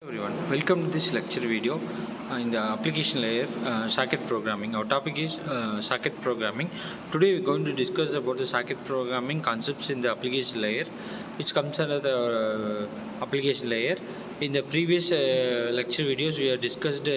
Everyone, welcome to this lecture video in the application layer circuit programming. Our topic is circuit programming. Today we're going to discuss about the circuit programming concepts in the application layer, which comes under the application layer. In the previous lecture videos, we have discussed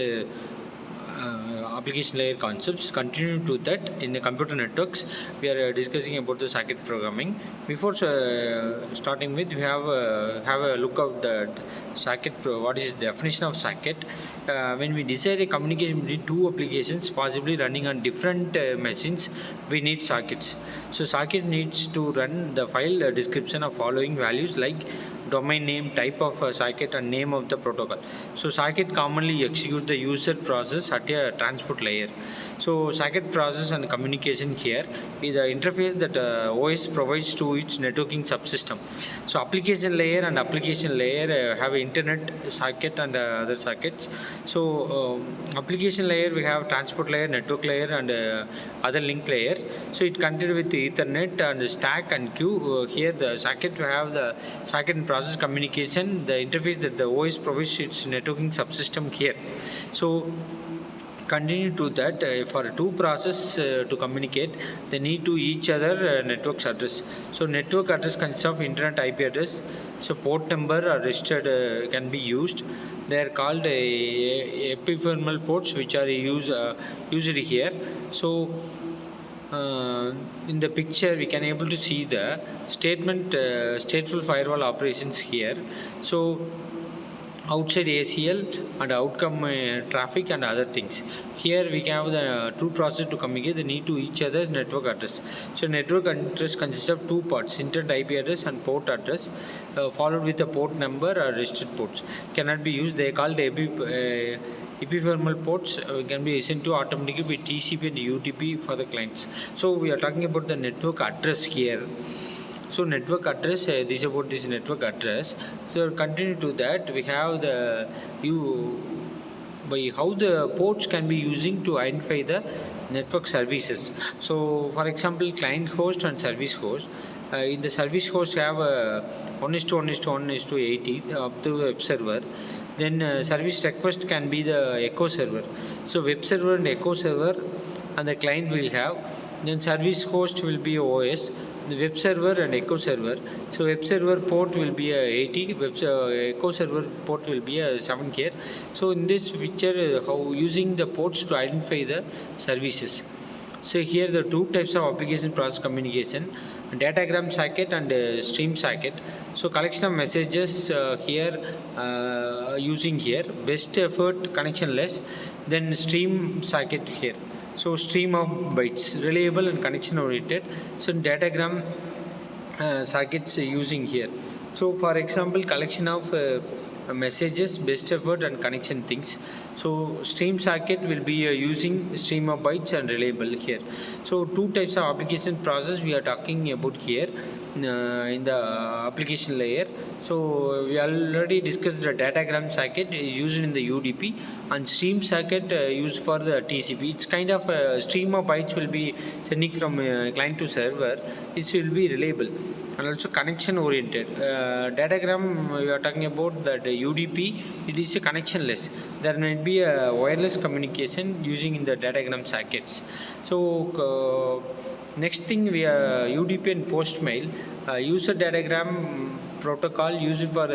application layer concepts. Continuing to that, in the computer networks we are discussing about the circuit programming. Before starting with, we have a look at the circuit. What is the definition of circuit? When we decide a communication between two applications possibly running on different machines, we need circuits. So circuit needs to run the file description of following values like domain name, type of circuit, and name of the protocol. So circuit commonly execute the user process at a transport layer. So circuit process and communication here is the interface that OS provides to its networking subsystem. So application layer and application layer have internet circuit and other circuits. So application layer, we have transport layer, network layer, and other link layer. So it continues with the Ethernet and stack and queue. Here the circuit, we have the circuit and process communication, the interface that the OS provides its networking subsystem here. So continue to that, for two process to communicate, they need to each other network's address. So network address consists of internet IP address. So port number or registered can be used. They are called epiphermal ports, which are used here. So in the picture we can able to see the stateful firewall operations here. So outside ACL and outcome traffic and other things. Here we can have the two processes to communicate. They need to each other's network address. So network address consists of two parts: internet IP address and port address, followed with the port number or registered ports. Cannot be used. They are called epiphermal ports. Can be sent to automatically with TCP and UDP for the clients. So we are talking about the network address here. So network address, this is about this network address. So continue to that, we have the by how the ports can be using to identify the network services. So for example, client host and service host. In the service host, have 1:1:1:80 up to web server. Then service request can be the echo server. So web server and echo server, and the client will have. Then service host will be OS, the web server and echo server. So web server port will be a 80, echo server port will be a 7 here. So in this picture, how using the ports to identify the services. So here the two types of application process communication: datagram circuit and stream circuit. So collection of messages here using here best effort connectionless. Then stream circuit here. So stream of bytes, reliable and connection oriented. So datagram circuits using here. So for example, collection of messages, best effort and connection things. So stream circuit will be using stream of bytes and reliable here. So two types of application process we are talking about here in the application layer. So we already discussed the datagram circuit used in the UDP, and stream circuit used for the TCP. It's kind of a stream of bytes will be sending from client to server. It will be reliable and also connection oriented. Datagram, we are talking about that UDP, it is a connectionless. There may be a wireless communication using in the datagram circuits. So next thing, we are UDP and post mail. User datagram protocol used for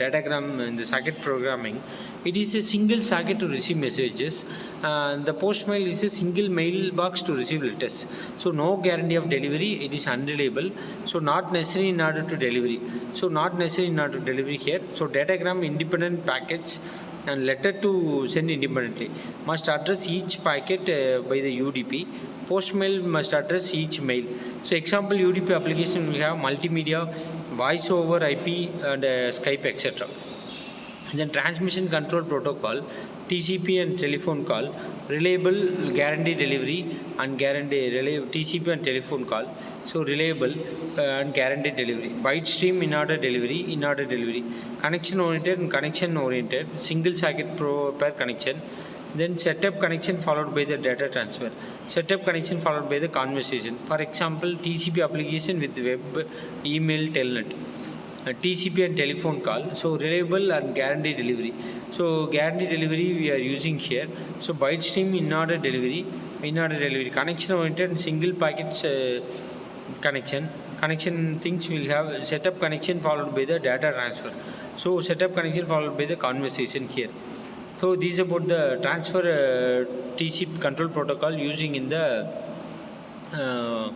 datagram in the circuit programming. It is a single circuit to receive messages. The post mail is a single mailbox to receive letters. So no guarantee of delivery. It is unreliable. So not necessary in order to delivery. So not necessary in order to delivery here. So datagram independent packets and letter to send independently must address each packet by the UDP. Post mail must address each mail. So example UDP application will have multimedia, voice over IP and Skype, etc. Then transmission control protocol, TCP and telephone call, reliable guarantee delivery and guarantee reliable TCP and telephone call. So reliable and guaranteed delivery. Byte stream in order delivery. Connection oriented and connection oriented. Single circuit per connection. Then setup connection followed by the data transfer. Setup connection followed by the conversation. For example, TCP application with web, email, telnet. TCP and telephone call. So reliable and guarantee delivery. So guarantee delivery we are using here. So byte stream in order delivery connection oriented single packets connection things will have setup connection followed by the data transfer. So setup connection followed by the conversation here. So this is about the transfer TCP control protocol using uh,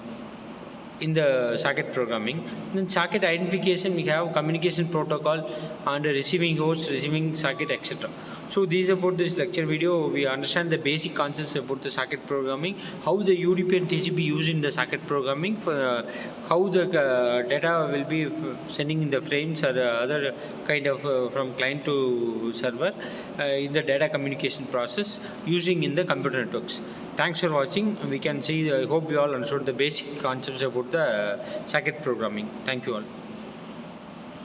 in the socket programming. Then socket identification, we have communication protocol and receiving host, receiving socket, etc. So this is about this lecture video. We understand the basic concepts about the socket programming, how the UDP and TCP used in the socket programming, for how the data will be sending in the frames or other kind of from client to server in the data communication process using in the computer networks. Thanks for watching. We can see, I hope you all understood the basic concepts about the circuit programming. Thank you all.